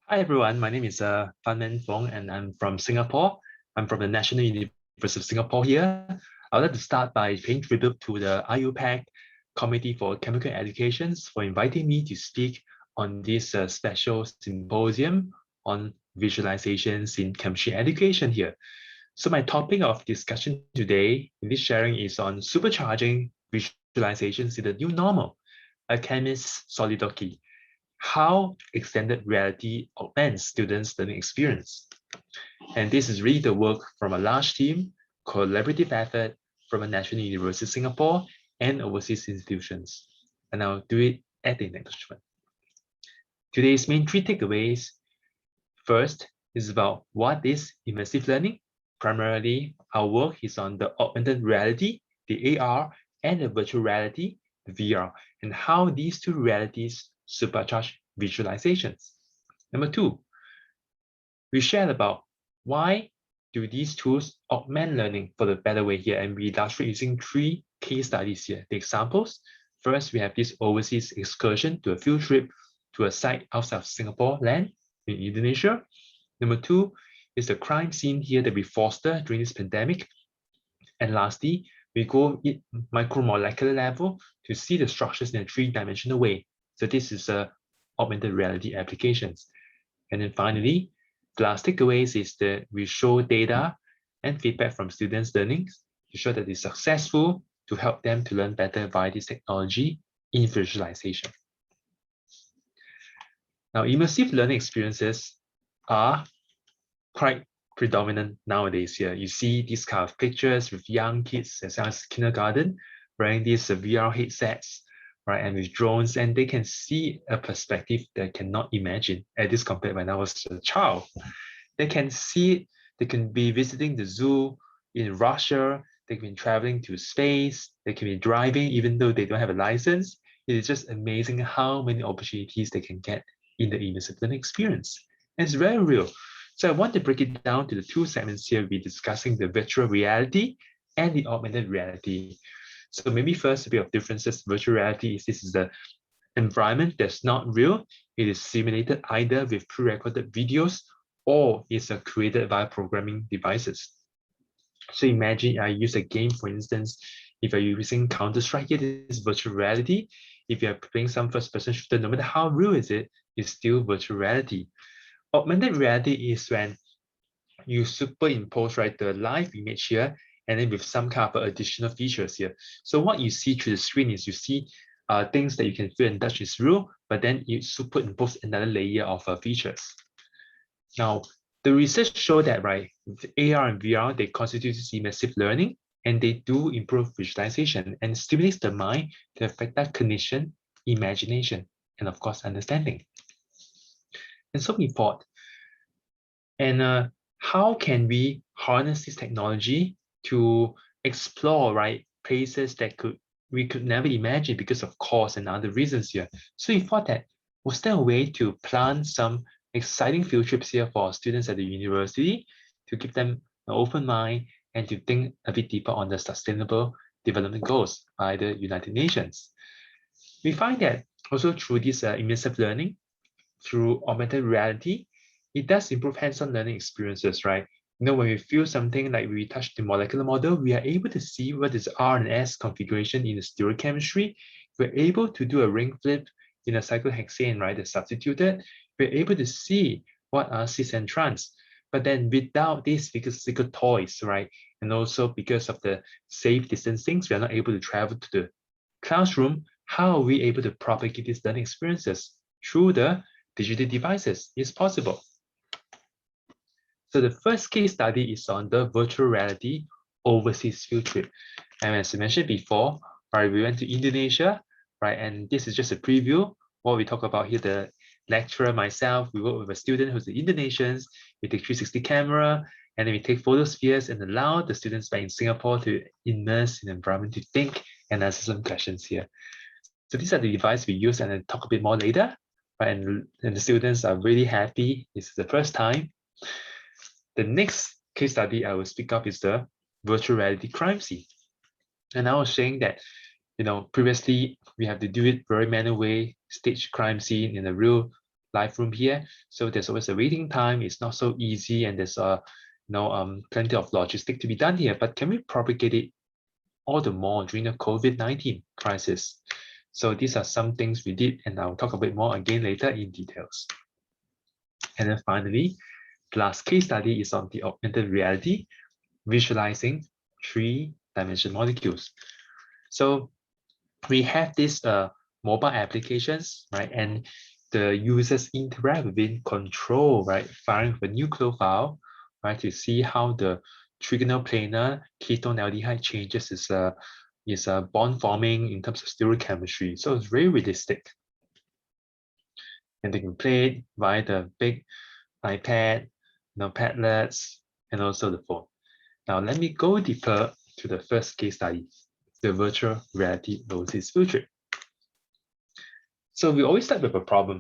Hi everyone, my name is Fan Man Fong and I'm from Singapore. I'm from the National University of Singapore here. I would like to start by paying tribute to the IUPAC Committee for Chemical Educations for inviting me to speak on this special symposium on visualizations in chemistry education here. So my topic of discussion today in this sharing is on supercharging visualizations in the new normal, a chemist's solidarity. How extended reality augments students' learning experience. And this is really the work from a large team, collaborative effort from a National University of Singapore and overseas institutions. And I'll do it at the acknowledgement. Today's main three takeaways. First is about what is immersive learning. Primarily, our work is on the augmented reality, the AR, and the virtual reality, the VR, and how these two realities supercharge visualizations. Number two, we shared about why do these tools augment learning for the better way here, and we illustrate using three case studies here. The examples, first, we have this overseas excursion to a field trip to a site outside of Singapore land in Indonesia. Number two is the crime scene here that we foster during this pandemic. And lastly, we go at micromolecular level to see the structures in a three-dimensional way. So this is a augmented reality applications. And then finally, the last takeaways is that we show data and feedback from students' learnings to show that it's successful to help them to learn better via this technology in visualization. Now, immersive learning experiences are quite predominant nowadays here. You see these kind of pictures with young kids as young as kindergarten wearing these VR headsets, right, and with drones, and they can see a perspective they cannot imagine at this compared when I was a child. They can see it, they can be visiting the zoo in Russia, they can be traveling to space, they can be driving even though they don't have a license. It is just amazing how many opportunities they can get in the immersive learning experience. And it's very real. So I want to break it down to the two segments here. We're discussing the virtual reality and the augmented reality. So maybe first, a bit of differences. Virtual reality is this is the environment that's not real. It is simulated either with pre-recorded videos or it's created via programming devices. So imagine I use a game, for instance, if you're using Counter-Strike, it is virtual reality. If you're playing some first-person shooter, no matter how real is it, it's still virtual reality. Augmented reality is when you superimpose, right, the live image here, and then with some kind of additional features here. So what you see through the screen is you see things that you can feel and touch is real, but then you superimpose another layer of features. Now, the research show that, right, with AR and VR, they constitute immersive learning, and they do improve visualization and stimulates the mind to affect that cognition, imagination, and of course, understanding. And so we thought, and how can we harness this technology to explore, right, places that we could never imagine because of cost and other reasons here. So we thought that, was there a way to plan some exciting field trips here for students at the university to give them an open mind and to think a bit deeper on the sustainable development goals by the United Nations? We find that also through this immersive learning, through augmented reality, it does improve hands-on learning experiences, right? You know, when we feel something like we touch the molecular model, we are able to see what is R and S configuration in the stereochemistry. We're able to do a ring flip in a cyclohexane, right, that's substituted. We're able to see what are cis and trans. But then without these physical toys, right, and also because of the safe distancing, we are not able to travel to the classroom. How are we able to propagate these learning experiences? Through the digital devices. It's possible. So the first case study is on the virtual reality overseas field trip. And as I mentioned before, right, we went to Indonesia, right? And this is just a preview. What we talk about here, the lecturer, myself, we work with a student who's the Indonesians. We take 360 camera, and then we take photospheres and allow the students back in Singapore to immerse in the environment to think and answer some questions here. So these are the devices we use, and I'll talk a bit more later. Right? And the students are really happy. This is the first time. The next case study I will speak of is the virtual reality crime scene. And I was saying that, you know, previously we have to do it very manual way, stage crime scene in a real live room here. So there's always a waiting time. It's not so easy, and there's plenty of logistic to be done here. But can we propagate it all the more during the COVID-19 crisis? So these are some things we did, and I'll talk a bit more again later in details. And then finally, the last case study is on the augmented reality, visualizing three-dimensional molecules. So we have these mobile applications, right? And the users interact within control, right? Firing with a nucleophile, right? To see how the trigonal planar ketone aldehyde changes is bond forming in terms of stereochemistry. So it's very realistic. And they can play it via the big iPad, Padlets, and also the phone. Now let me go deeper to the first case study, the virtual reality overseas field trip. So we always start with a problem.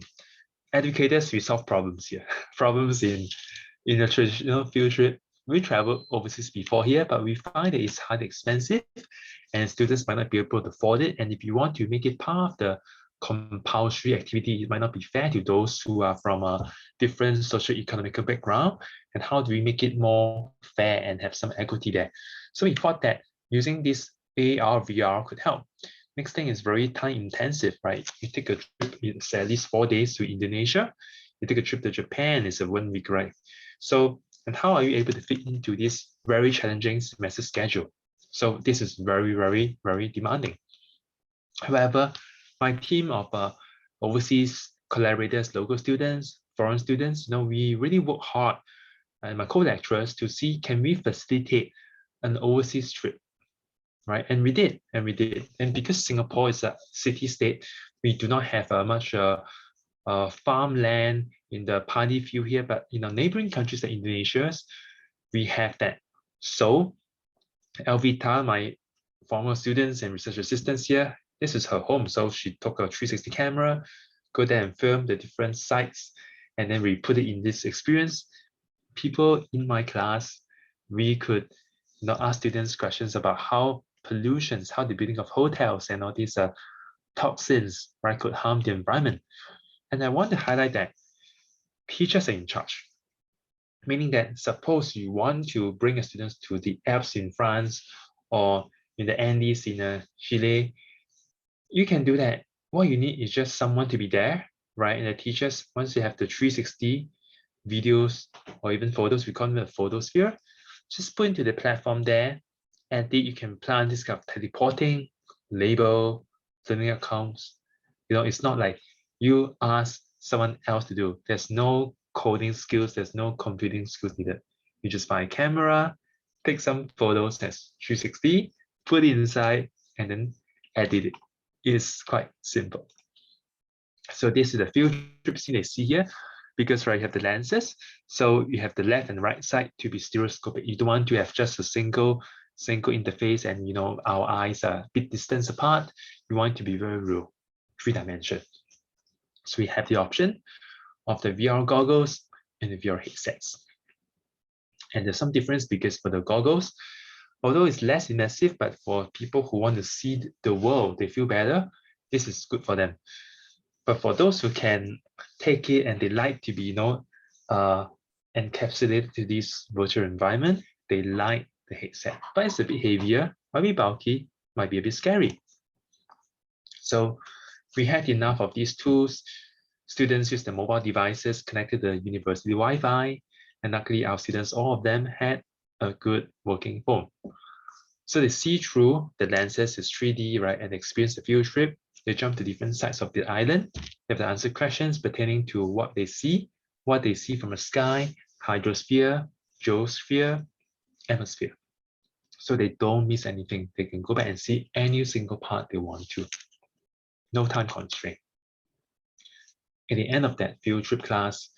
Educators, we solve problems here. Problems in a traditional field trip. We traveled overseas before here, but we find that it's highly expensive and students might not be able to afford it. And if you want to make it part of the compulsory activity, it might not be fair to those who are from a different socio-economical background. And how do we make it more fair and have some equity there? So we thought that using this AR, VR could help. Next thing is very time intensive, right? You take a trip, it's at least 4 days to Indonesia. You take a trip to Japan, it's a 1 week, right? So, and how are you able to fit into this very challenging semester schedule? So this is very, very, very demanding. However, my team of overseas collaborators, local students, foreign students, we really work hard, and my co-lecturers, to see, can we facilitate an overseas trip, right? And we did. And because Singapore is a city-state, we do not have much farmland in the paddy field here, but in our neighboring countries like Indonesia, we have that. So Elvita, my former students and research assistants here, this is her home. So she took a 360 camera, go there and film the different sites, and then we put it in this experience. People in my class, we could ask students questions about how pollutions, how the building of hotels and all these toxins, right, could harm the environment. And I want to highlight that teachers are in charge, meaning that suppose you want to bring your students to the Alps in France or in the Andes in Chile, you can do that. What you need is just someone to be there, right? And the teachers, once they have the 360 videos or even photos, we call them a photosphere, just put into the platform there, and then you can plan this kind of teleporting, label, learning accounts. It's not like you ask someone else to do. There's no coding skills, there's no computing skills needed. You just buy a camera, take some photos that's 360, put it inside, and then edit it. It's quite simple. So this is the field trip scene they see here, because you have the lenses. So you have the left and right side to be stereoscopic. You don't want to have just a single interface and our eyes are a bit distance apart. You want it to be very real, 3-dimension. So we have the option of the VR goggles and the VR headsets. And there's some difference because for the goggles, although it's less immersive, but for people who want to see the world, they feel better, this is good for them. But for those who can take it and they like to be, encapsulated to this virtual environment, they like the headset. But it's a bit heavier, might be bulky, might be a bit scary. So we had enough of these tools. Students use the mobile devices connected to the university Wi-Fi, and luckily our students, all of them, had a good working phone. So they see through the lenses, is 3D, right, and experience the field trip. They jump to different sides of the island. They have to answer questions pertaining to what they see from the sky, hydrosphere, geosphere, atmosphere. So they don't miss anything. They can go back and see any single part they want to. No time constraint. At the end of that field trip class,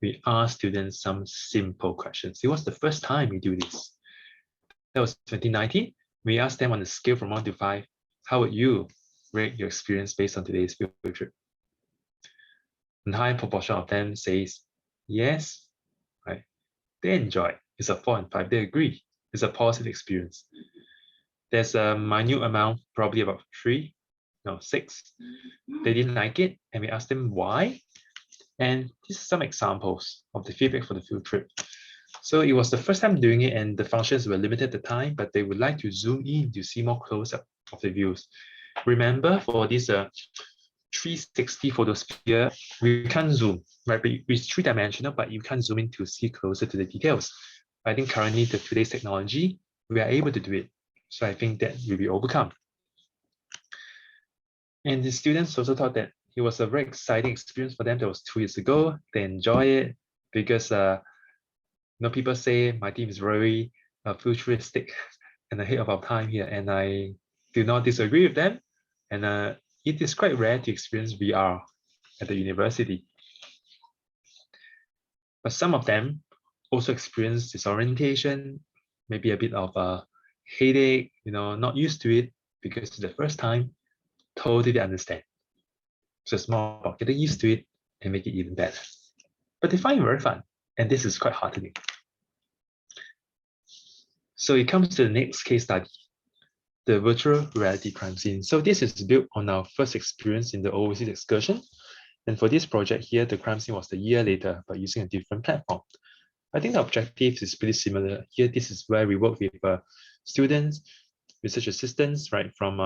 we asked students some simple questions. It was the first time we do this. That was 2019. We asked them on a scale from 1 to 5, how would you rate your experience based on today's field trip? And a high proportion of them says yes, right? They enjoy. It's a 4 and 5. They agree. It's a positive experience. There's a minute amount, probably about 6. They didn't like it, and we asked them why. And these are some examples of the feedback for the field trip. So it was the first time doing it and the functions were limited at the time, but they would like to zoom in to see more close-up of the views. Remember, for this 360 photosphere, we can't zoom, right? It's three-dimensional, but you can't zoom in to see closer to the details. I think currently today's technology, we are able to do it. So I think that will be overcome. And the students also thought that it was a very exciting experience for them. That was 2 years ago. They enjoy it because people say my team is very futuristic and ahead of our time here, and I do not disagree with them. And it is quite rare to experience VR at the university. But some of them also experience disorientation, maybe a bit of a headache, not used to it because it's the first time. Totally understand. So it's more about getting used to it and make it even better. But they find it very fun, and this is quite heartening. So it comes to the next case study, the virtual reality crime scene. So this is built on our first experience in the overseas excursion. And for this project here, the crime scene was a year later, but using a different platform. I think the objective is pretty similar. Here, this is where we work with students, research assistants, right, from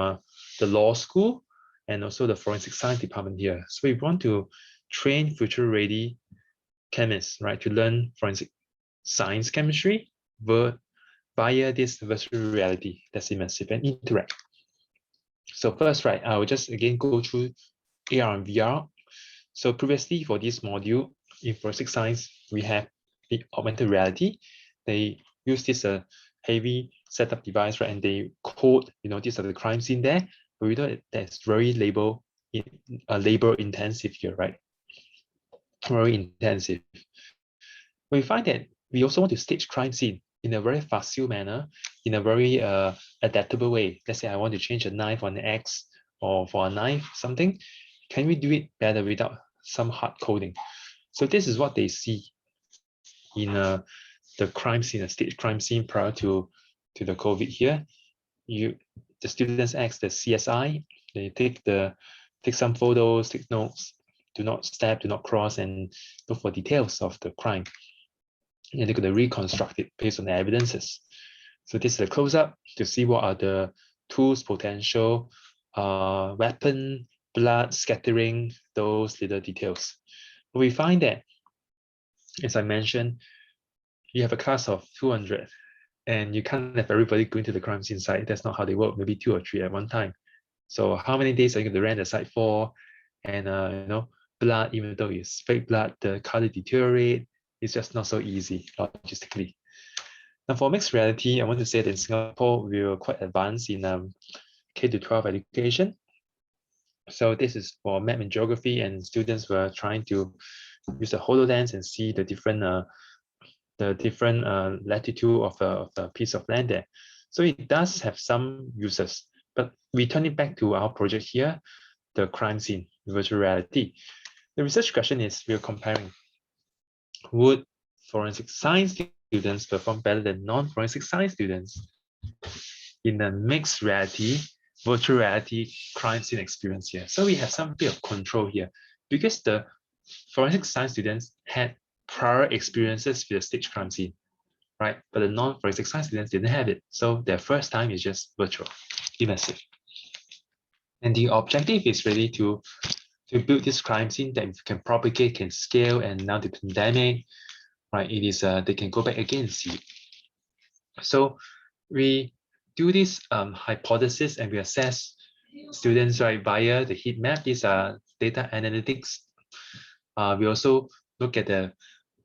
the law school, and also the forensic science department here. So we want to train future-ready chemists, right, to learn forensic science chemistry via this virtual reality that's immersive and interact. So first, right, I will just again go through AR and VR. So previously for this module in forensic science, we have the augmented reality. They use this heavy setup device, right, and they code, these are the crime scene there. But we know that's very labor intensive here, right? Very intensive. We find that we also want to stage crime scene in a very facile manner, in a very adaptable way. Let's say I want to change a knife on an axe or for a knife, something. Can we do it better without some hard coding? So this is what they see in the crime scene, a stage crime scene prior to the COVID here. The students ask the CSI, they take some photos, take notes, do not stab, do not cross, and look for details of the crime. And they're going to reconstruct it based on the evidences. So this is a close-up to see what are the tools, potential, weapon, blood, scattering, those little details. But we find that, as I mentioned, you have a class of 200 and you can't have everybody going to the crime scene site. That's not how they work, maybe 2 or 3 at one time. So how many days are you going to rent the site for? And blood, even though it's fake blood, the color deteriorate. It's just not so easy logistically. Now for mixed reality, I want to say that in Singapore, we were quite advanced in K-12 education. So this is for math and geography, and students were trying to use a HoloLens and see the different latitude of the piece of land there. So it does have some uses, but we turn it back to our project here, the crime scene, virtual reality. The research question is, we're comparing, would forensic science students perform better than non-forensic science students in the mixed reality, virtual reality crime scene experience here? So we have some bit of control here because the forensic science students had prior experiences with the stage crime scene, right? But the non-forensic science students didn't have it. So their first time is just virtual, immersive. And the objective is really to build this crime scene that can propagate, can scale, and now the pandemic, right? It is they can go back again and see. So we do this hypothesis and we assess students, right, via the heat map. These are data analytics. We also look at the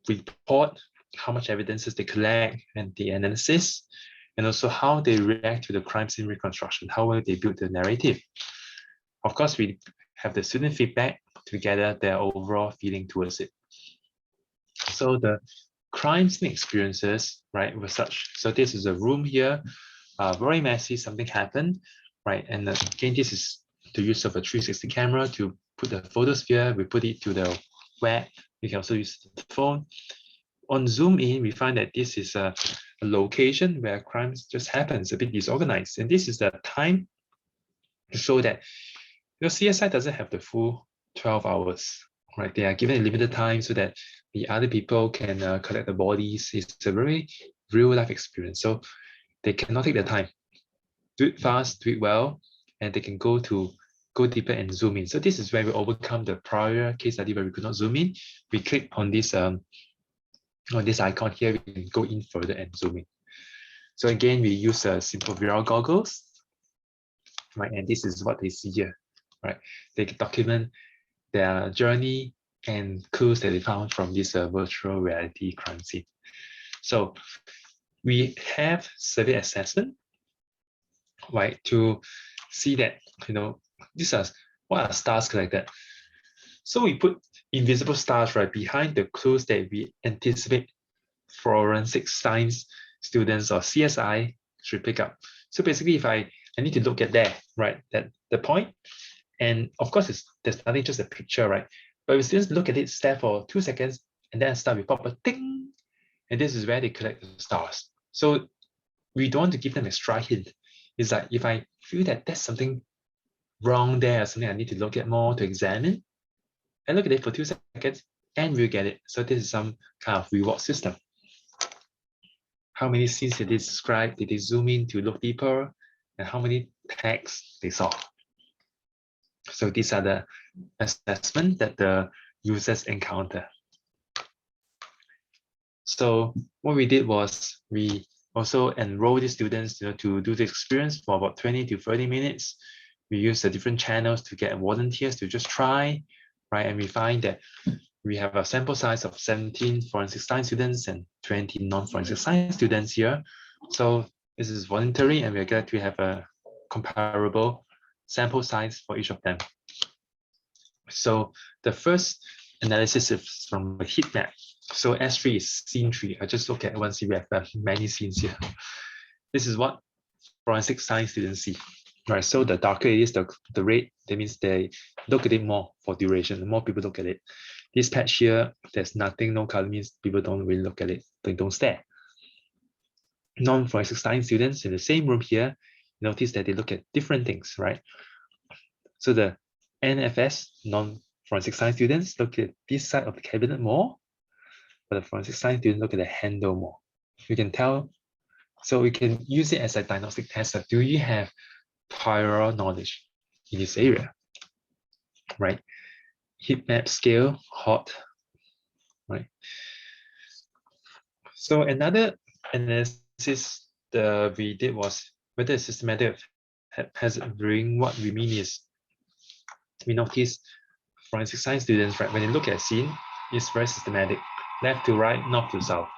report, how much evidences they collect, and the analysis, and also how they react to the crime scene reconstruction, how well they build the narrative. Of course, we have the student feedback to gather their overall feeling towards it. So the crime scene experiences, right, were such. So this is a room here, very messy, something happened, right? And again, this is the use of a 360 camera to put the photosphere, we put it to the web. We can also use the phone. On zoom in, we find that this is a location where crimes just happens, a bit disorganized. And this is the time to show that CSI doesn't have the full 12 hours right? They are given a limited time so that the other people can collect the bodies. It's a very real life experience. So they cannot take the time. Do it fast, do it well, and they can go deeper and zoom in. So this is where we overcome the prior case study where we could not zoom in. We click on this icon here, we can go in further and zoom in. So again, we use simple VR goggles, right? And this is what they see here, right? They document their journey and clues that they found from this virtual reality crime scene. So we have survey assessment, right, to see that, these are what are stars collected. So we put invisible stars right behind the clues that we anticipate forensic science students or CSI should pick up. So basically, if I need to look at there, right, that the point, and of course, there's nothing, just a picture, right? But if students look at it, stare for 2 seconds, and then start with pop a ding, and this is where they collect the stars. So we don't want to give them extra hint. It's like if I feel that there's something wrong there, or something I need to look at more to examine, I look at it for 2 seconds and we'll get it. So this is some kind of reward system. How many scenes did they describe? Did they zoom in to look deeper? And how many tags they saw? So these are the assessments that the users encounter. So what we did was we also enrolled the students to do the experience for about 20 to 30 minutes. We use the different channels to get volunteers to just try, right? And we find that we have a sample size of 17 forensic science students and 20 non-forensic science students here. So this is voluntary, and we're glad to have a comparable sample size for each of them. So the first analysis is from a heat map. So S3 is scene 3. I just look at one scene. We have many scenes here. This is what forensic science students see. Right, so the darker it is, the red, that means they look at it more for duration. The more people look at it. This patch here, there's nothing, no color, means people don't really look at it, they don't stare. Non-forensic science students in the same room here, notice that they look at different things, right? So the NFS, non-forensic science students, look at this side of the cabinet more, but the forensic science students look at the handle more. You can tell, so we can use it as a diagnostic test of, do you have prior knowledge in this area, right? Heat map scale, hot, right? So another analysis we did was whether a systematic haphazard viewing. What we mean is, we notice forensic science students, right, when they look at a scene, it's very systematic, left to right, north to south.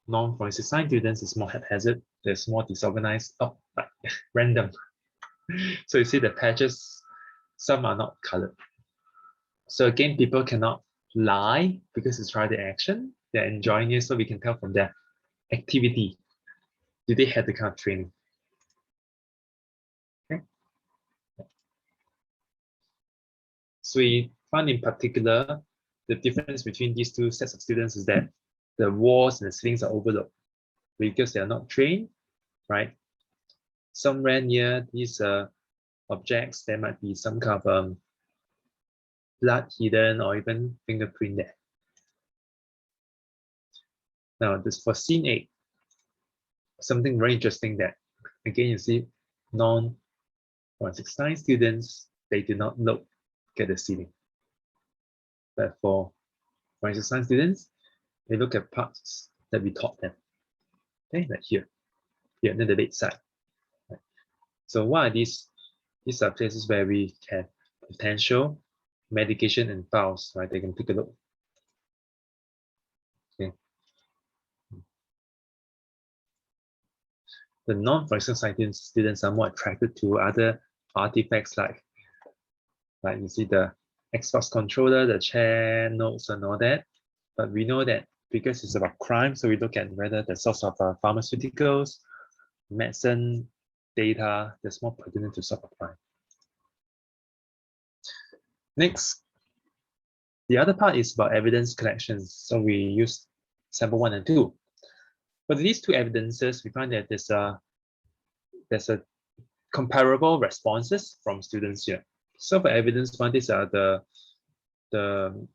Non-forensic science students is more haphazard, there's more disorganized, random. So you see the patches, some are not colored. So again, people cannot lie because it's try the action, they're enjoying it, so we can tell from their activity, do they have the kind of training? Okay. So we found in particular, the difference between these two sets of students is that the walls and the ceilings are overlooked because they are not trained, right? Somewhere near these objects, there might be some kind of blood hidden or even fingerprint there. Now, this for scene 8, something very interesting that, again, you see non-forensic science students, they do not look at the ceiling. But for forensic science students, they look at parts that we taught them. Okay, like here, near the bedside. Right. So what are these? These are places where we have potential medication and files, right? They can take a look. Okay. The non-forensic science students are more attracted to other artifacts like you see the Xbox controller, the chair, notes, and all that. But we know that because it's about crime, so we look at whether the source of pharmaceuticals, medicine, data, that's more pertinent to solve a crime. Next, the other part is about evidence collections. So we use sample 1 and 2. For these two evidences, we find that there's a comparable responses from students here. So for evidence 1, these are the the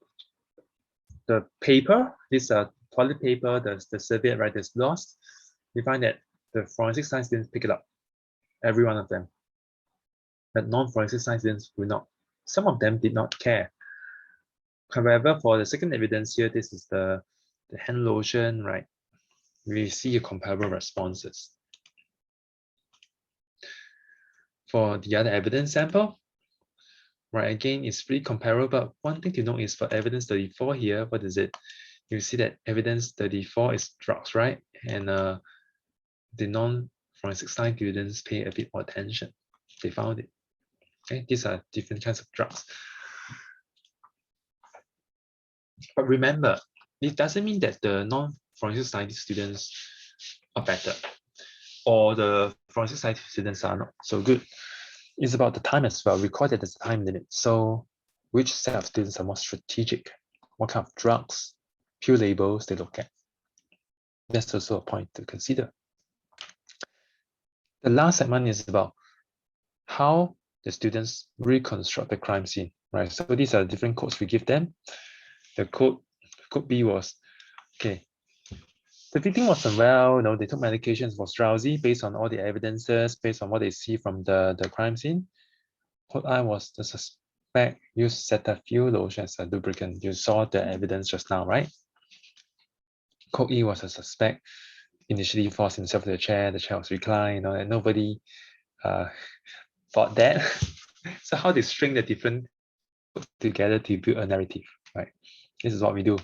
paper, this toilet paper, the serviette, right, is lost. We find that the forensic science students pick it up, every one of them. But non-forensic science students will not. Some of them did not care. However, for the second evidence here, this is the hand lotion, right? We see comparable responses. For the other evidence sample, right, again, it's pretty comparable, but one thing to note is for evidence 34 here, what is it? You see that evidence 34 is drugs, right? And the non-forensic science students pay a bit more attention. They found it. Okay, these are different kinds of drugs. But remember, it doesn't mean that the non-forensic science students are better, or the forensic science students are not so good. It's about the time as well. We call it as a time limit. So which set of students are more strategic? What kind of drugs, few labels they look at? That's also a point to consider. The last segment is about how the students reconstruct the crime scene, right? So these are different codes we give them. The code B was, okay, the victim was unwell, they took medications, was drowsy based on all the evidences, based on what they see from the crime scene. Code I was the suspect used Cetaphil lotion as a lubricant. You saw the evidence just now, right? Code E was a suspect initially forced himself to the chair was reclined, and nobody thought that. So how they string the different together to build a narrative, right? This is what we do.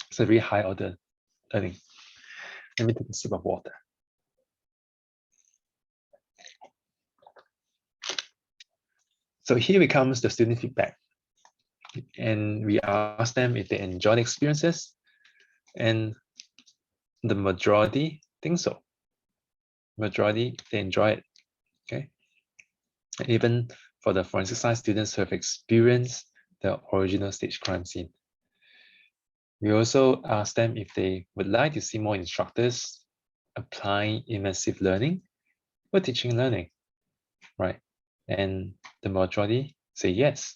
It's a very high order learning. Let me take a sip of water. So here comes the student feedback. And we ask them if they enjoy the experiences, and the majority think so. Majority, they enjoy it, okay? And even for the forensic science students who have experienced the original stage crime scene. We also ask them if they would like to see more instructors applying immersive learning or teaching and learning, right? And the majority say yes.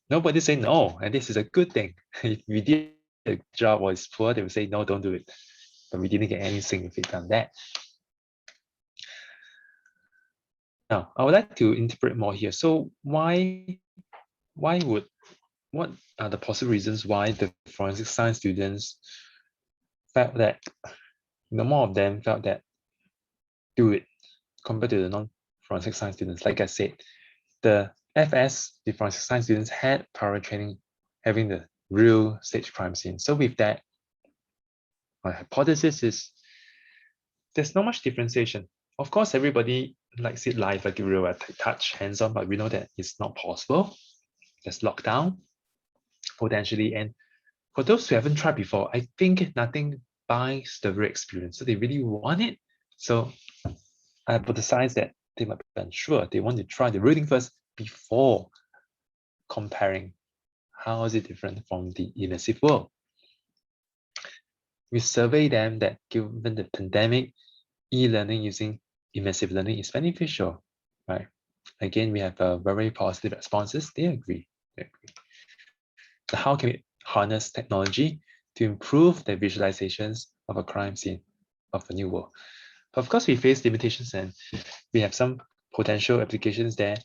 Nobody say no, and this is a good thing. If we did the job was poor, they would say no, don't do it. But we didn't get anything if we done that. Now, I would like to interpret more here. So what are the possible reasons why the forensic science students felt that, more of them felt that do it compared to the non-forensic science students? Like I said, the FS, the forensic science students, had prior training having the real stage crime scene. So with that, my hypothesis is there's not much differentiation. Of course, everybody likes it live, like real touch, hands-on, but we know that it's not possible. There's lockdown, potentially. And for those who haven't tried before, I think nothing buys the real experience. So they really want it. So I hypothesize that they might be unsure. They want to try the real thing first before comparing how is it different from the immersive world. We survey them that given the pandemic, e-learning using immersive learning is beneficial, right? Again, we have very positive responses. They agree. So how can we harness technology to improve the visualizations of a crime scene of a new world? But of course, we face limitations, and we have some potential applications there.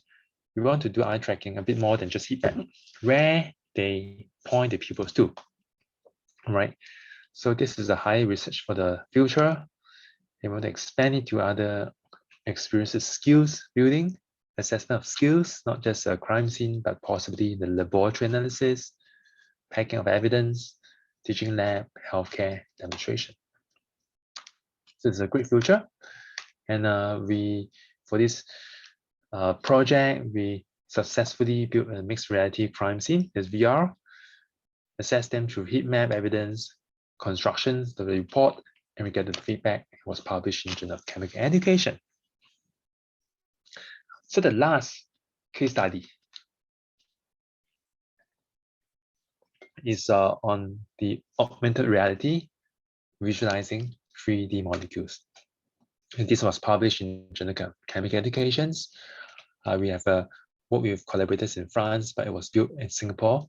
We want to do eye tracking a bit more than just feedback, where they point the pupils to, right? So this is a high research for the future. They want to expand it to other experiences, skills building, assessment of skills, not just a crime scene, but possibly the laboratory analysis, packing of evidence, teaching lab, healthcare, demonstration. So it's a great future. And for this project, we successfully built a mixed reality crime scene, as VR, assess them through heat map evidence, constructions, the report, and we get the feedback. It was published in Journal of Chemical Education. So the last case study is on the augmented reality, visualizing 3D molecules. And this was published in Journal of Chemical Educations. We have worked with collaborators in France, but it was built in Singapore.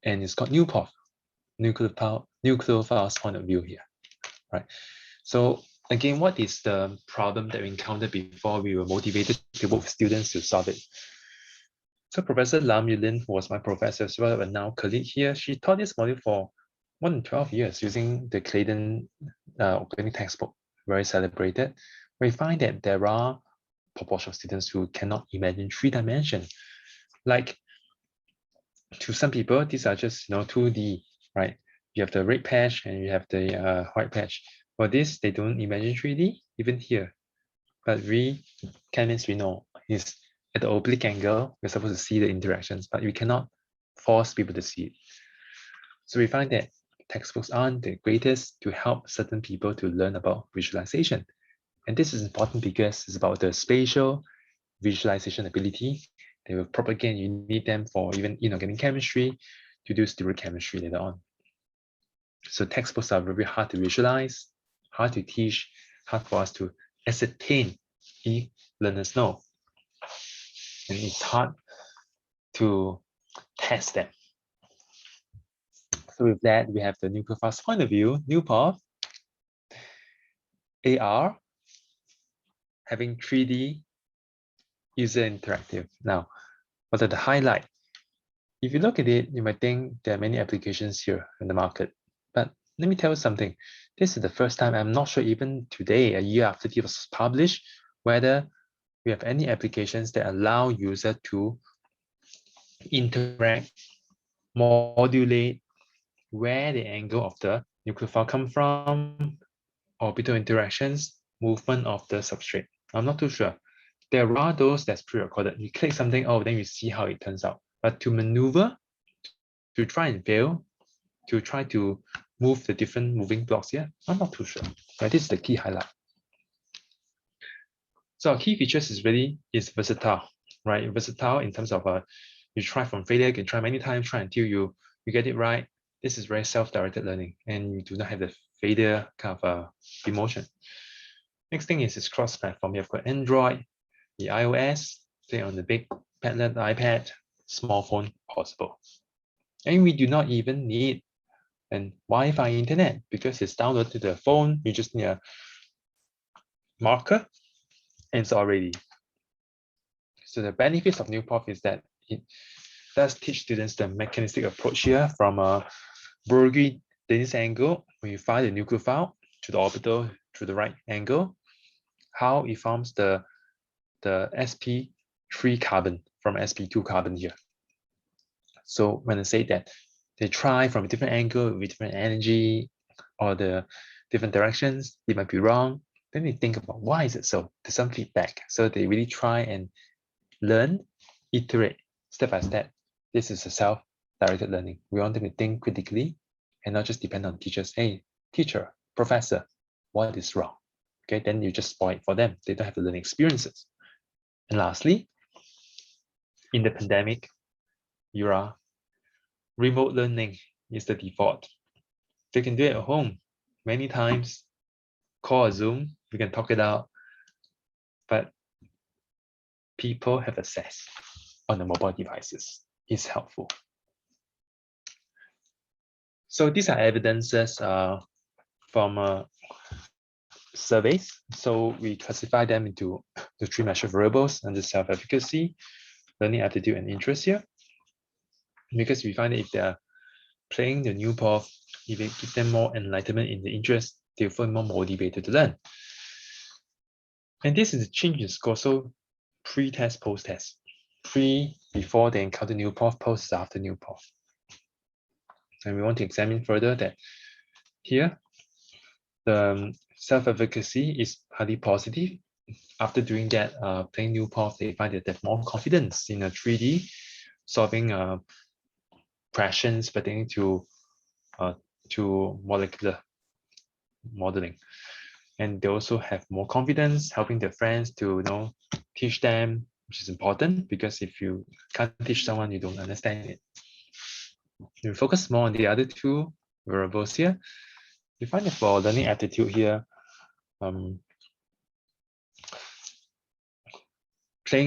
and it's called NuPOV, nucleophiles point of view here, right? So again, what is the problem that we encountered before we were motivated to work with students to solve it? So Professor Lam Yulin, who was my professor as well, but now colleague here, she taught this module for more than 12 years using the Clayton organic textbook, very celebrated. We find that there are proportion of students who cannot imagine 3-dimension. Like, to some people, these are just 2D, right? You have the red patch and you have the white patch. For this, they don't imagine 3D, even here. But we chemists, we know is at the oblique angle, we're supposed to see the interactions, but we cannot force people to see it. So we find that textbooks aren't the greatest to help certain people to learn about visualization. And this is important because it's about the spatial visualization ability. They will propagate, you need them for even inorganic chemistry, to do stereochemistry later on. So textbooks are very hard to visualize, hard to teach, hard for us to ascertain if learners know. And it's hard to test them. So with that, we have the nucleophiles point of view, NuPOV, AR, having 3D user interactive. Now, what are the highlights? If you look at it, you might think there are many applications here in the market. But let me tell you something. This is the first time, I'm not sure even today, a year after it was published, whether we have any applications that allow user to interact, modulate where the angle of the nucleophile come from, orbital interactions, movement of the substrate. I'm not too sure. There are those that's pre-recorded. You click something, oh, then you see how it turns out. But to maneuver, to try and fail, to try to move the different moving blocks here, I'm not too sure. But this is the key highlight. So our key features is versatile, right? Versatile in terms of you try from failure, you can try many times, try until you get it right. This is very self-directed learning, and you do not have the failure kind of emotion. Next thing is cross-platform. You've got Android, the iOS, say on the big tablet, iPad, small phone possible. And we do not even need an Wi-Fi internet because it's downloaded to the phone. You just need a marker and it's already. So the benefits of NuPOV is that it does teach students the mechanistic approach here from a Broglie-Dennis angle. When you fire the nucleophile to the orbital through the right angle, how it forms the sp3 carbon from sp2 carbon here. So when I say that they try from a different angle with different energy or the different directions, they might be wrong. Then they think about why is it so? There's some feedback. So they really try and learn, iterate step by step. This is a self-directed learning. We want them to think critically and not just depend on teachers. Hey, teacher, professor, what is wrong? Okay, then you just spoil it for them. They don't have the learning experiences. And lastly, in the pandemic era, remote learning is the default. They can do it at home many times, call a Zoom, we can talk it out, but people have access on the mobile devices. It's helpful. So these are evidences from surveys. So we classify them into the 3 measured variables under self-efficacy, learning aptitude, and interest here. Because we find that if they're playing the NuPOV, if it gives them more enlightenment in the interest, they'll feel more motivated to learn. And this is a change in score. So pre-test, post-test. Pre, before they encounter NuPOV, post is after NuPOV. And we want to examine further that here, the self-efficacy is highly positive. After doing that, playing NuPOV, they find that they have more confidence in a 3D, solving questions pertaining to molecular modeling. And they also have more confidence, helping their friends to teach them, which is important because if you can't teach someone, you don't understand it. You focus more on the other 2 variables here. You find that for learning aptitude here, playing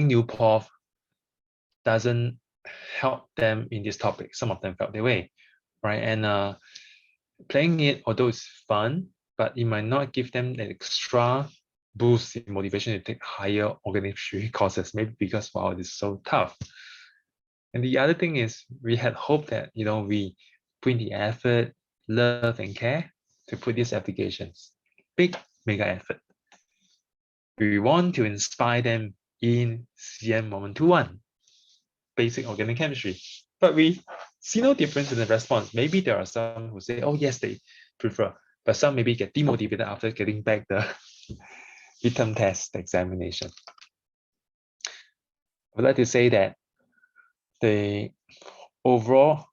NuPOV doesn't help them in this topic. Some of them felt their way, right? And playing it, although it's fun, but it might not give them an extra boost in motivation to take higher organic chemistry courses, maybe because, wow, it's so tough. And the other thing is we had hoped that, we put in the effort, love, and care to put these applications. Big, mega effort. We want to inspire them in CM 121, basic organic chemistry. But we see no difference in the response. Maybe there are some who say, oh, yes, they prefer. But some maybe get demotivated after getting back the midterm test examination. I would like to say that the overall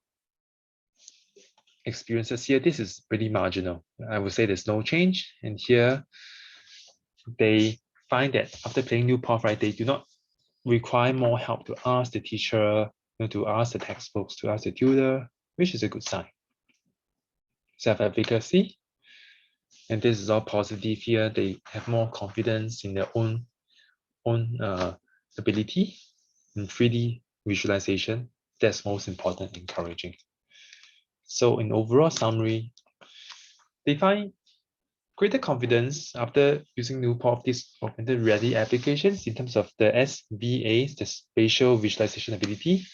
experiences here, this is pretty marginal. I would say there's no change. And here, they find that after playing NuPOV, right, they do not require more help to ask the teacher, to ask the textbooks, to ask the tutor, which is a good sign. Self-efficacy, and this is all positive here. They have more confidence in their own ability in 3D visualization. That's most important, encouraging. So in overall summary, they find greater confidence after using NuPOV, these augmented reality applications in terms of the SVAs, the spatial visualization ability,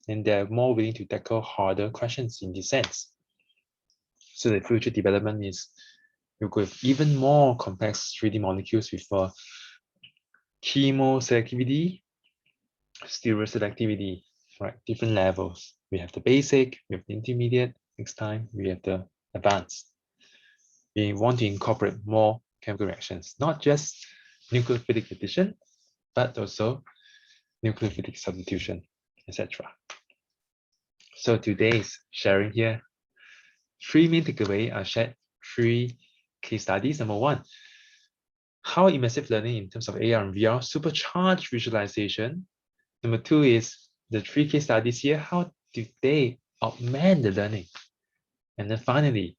and they're more willing to tackle harder questions in this sense. So the future development is you go with even more complex 3D molecules with chemoselectivity, stereoselectivity, right? Different levels. We have the basic, we have the intermediate, next time we have the advanced. We want to incorporate more chemical reactions, not just nucleophilic addition, but also nucleophilic substitution, etc. So today's sharing here, 3 main takeaways are shared, 3 case studies. Number 1, how immersive learning in terms of AR and VR supercharged visualization. Number 2 is the 3 case studies here, how do they augment the learning? And then finally,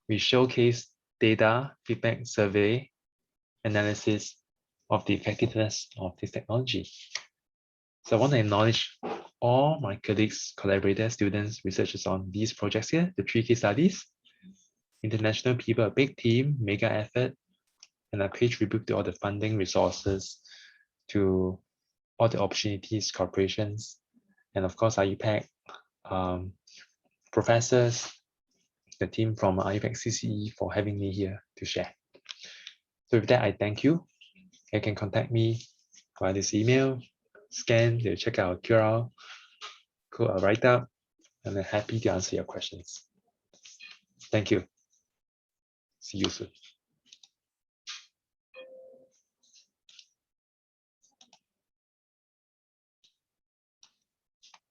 we showcase data, feedback, survey, analysis of the effectiveness of this technology. So I want to acknowledge all my colleagues, collaborators, students, researchers on these projects here, the 3 case studies. International people, a big team, mega effort, and I pay tribute to all the funding resources, to all the opportunities, corporations, and of course IUPAC, professors, the team from IUPAC CCE for having me here to share. So with that, I thank you. You can contact me via this email, scan to check out QR code or write up, and I'm happy to answer your questions. Thank you. See you soon.